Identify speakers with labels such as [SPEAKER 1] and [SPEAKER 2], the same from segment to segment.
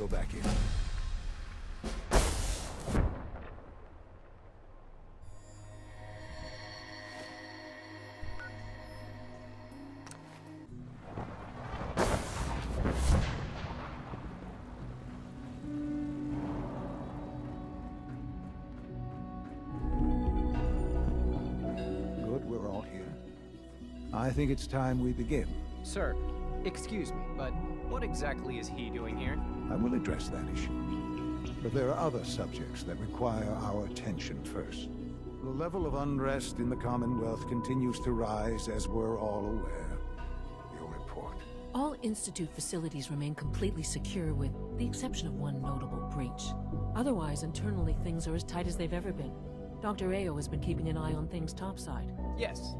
[SPEAKER 1] go back in. Good, we're all here. I think it's time we begin.
[SPEAKER 2] Sir, excuse me, but what exactly is he doing here?
[SPEAKER 1] I will address that issue. But there are other subjects that require our attention first. The level of unrest in the Commonwealth continues to rise, as we're all aware. Your report.
[SPEAKER 3] All Institute facilities remain completely secure with the exception of one notable breach. Otherwise, internally things are as tight as they've ever been. Dr. Ao has been keeping an eye on things topside.
[SPEAKER 2] Yes,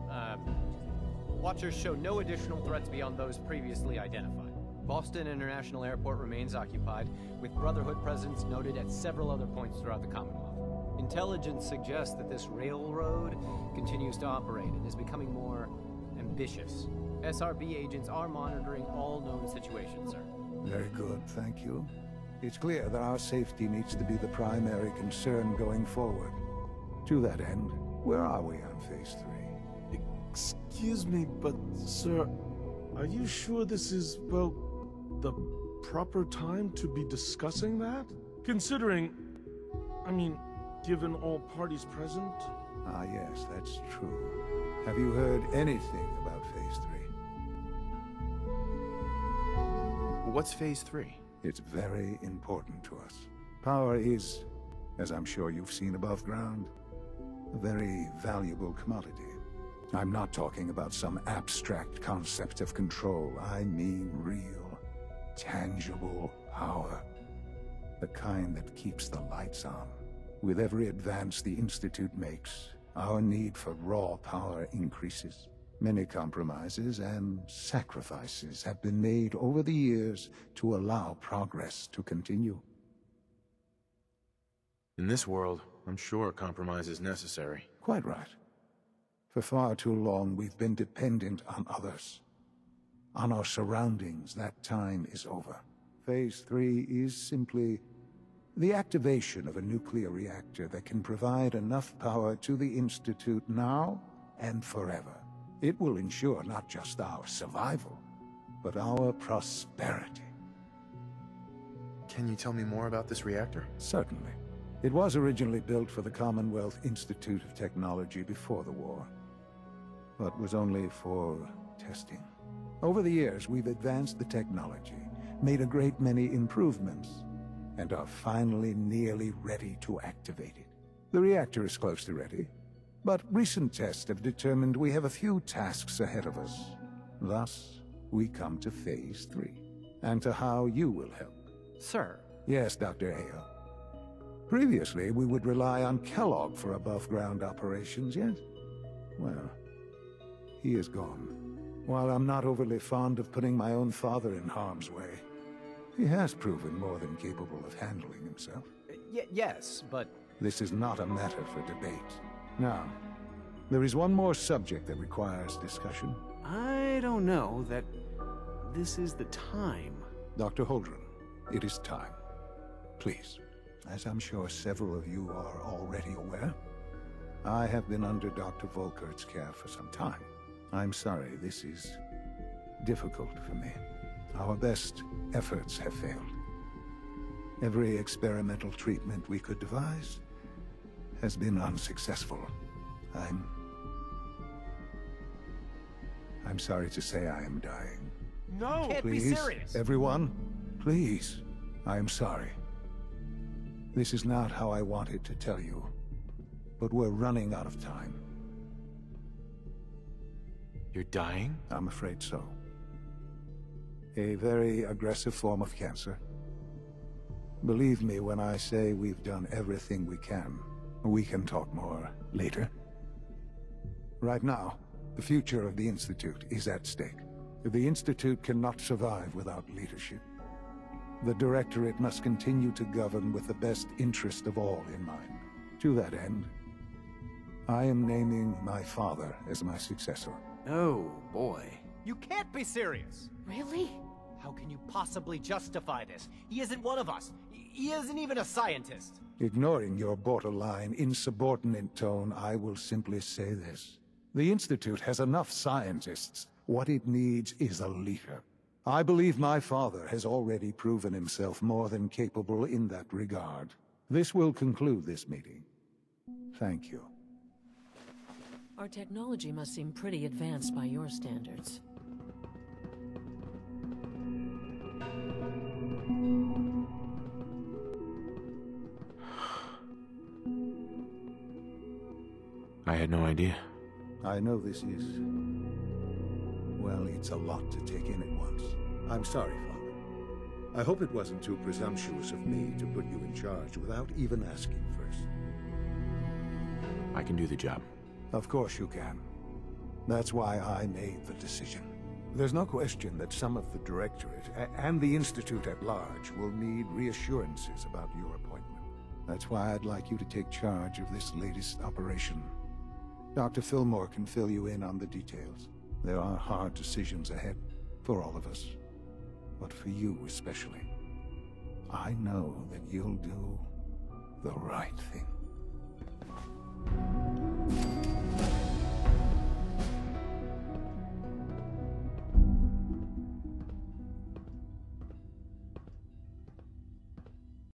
[SPEAKER 2] Watchers show no additional threats beyond those previously identified. Boston International Airport remains occupied, with Brotherhood presence noted at several other points throughout the Commonwealth. Intelligence suggests that this railroad continues to operate and is becoming more ambitious. SRB agents are monitoring all known situations, sir.
[SPEAKER 1] Very good, thank you. It's clear that our safety needs to be the primary concern going forward. To that end, where are we on Phase 3?
[SPEAKER 4] Excuse me, but, sir, are you sure this is, well, the proper time to be discussing that? Considering, I mean, given all parties present?
[SPEAKER 1] Ah, yes, that's true. Have you heard anything about Phase 3?
[SPEAKER 5] What's Phase 3?
[SPEAKER 1] It's very important to us. Power is, as I'm sure you've seen above ground, a very valuable commodity. I'm not talking about some abstract concept of control. I mean real, tangible power. The kind that keeps the lights on. With every advance the Institute makes, our need for raw power increases. Many compromises and sacrifices have been made over the years to allow progress to continue.
[SPEAKER 5] In this world, I'm sure a compromise is necessary.
[SPEAKER 1] Quite right. For far too long, we've been dependent on others. On our surroundings. That time is over. Phase 3 is simply the activation of a nuclear reactor that can provide enough power to the Institute now and forever. It will ensure not just our survival, but our prosperity.
[SPEAKER 5] Can you tell me more about this reactor?
[SPEAKER 1] Certainly. It was originally built for the Commonwealth Institute of Technology before the war, but was only for testing. Over the years, we've advanced the technology, made a great many improvements, and are finally nearly ready to activate it. The reactor is close to ready, but recent tests have determined we have a few tasks ahead of us. Thus, we come to Phase 3, and to how you will help.
[SPEAKER 2] Sir.
[SPEAKER 1] Yes, Dr. Ao. Previously, we would rely on Kellogg for above-ground operations, yes? Well, he is gone. While I'm not overly fond of putting my own father in harm's way, he has proven more than capable of handling himself.
[SPEAKER 2] Yes, but...
[SPEAKER 1] This is not a matter for debate. Now, there is one more subject that requires discussion.
[SPEAKER 6] I don't know that this is the time.
[SPEAKER 1] Dr. Holdren, it is time. Please. As I'm sure several of you are already aware, I have been under Dr. Volkert's care for some time. I'm sorry, this is difficult for me. Our best efforts have failed. Every experimental treatment we could devise has been unsuccessful. I'm sorry to say I am dying.
[SPEAKER 4] No!
[SPEAKER 2] Can't be
[SPEAKER 1] Please,
[SPEAKER 2] serious.
[SPEAKER 1] everyone, please. I am sorry. This is not how I wanted to tell you, but we're running out of time.
[SPEAKER 5] You're dying?
[SPEAKER 1] I'm afraid so. A very aggressive form of cancer. Believe me when I say we've done everything we can. We can talk more later. Right now, the future of the Institute is at stake. The Institute cannot survive without leadership. The Directorate must continue to govern with the best interest of all in mind. To that end, I am naming my father as my successor.
[SPEAKER 6] Oh, boy.
[SPEAKER 2] You can't be serious!
[SPEAKER 3] Really?
[SPEAKER 2] How can you possibly justify this? He isn't one of us. He isn't even a scientist.
[SPEAKER 1] Ignoring your borderline, insubordinate tone, I will simply say this. The Institute has enough scientists. What it needs is a leader. I believe my father has already proven himself more than capable in that regard. This will conclude this meeting. Thank you.
[SPEAKER 3] Our technology must seem pretty advanced by your standards.
[SPEAKER 7] I had no idea.
[SPEAKER 1] I know this is... well, it's a lot to take in at once. I'm sorry, Father. I hope it wasn't too presumptuous of me to put you in charge without even asking first.
[SPEAKER 7] I can do the job.
[SPEAKER 1] Of course you can. That's why I made the decision. There's no question that some of the Directorate and the Institute at large will need reassurances about your appointment. That's why I'd like you to take charge of this latest operation. Dr. Fillmore can fill you in on the details. There are hard decisions ahead for all of us, but for you especially. I know that you'll do the right thing.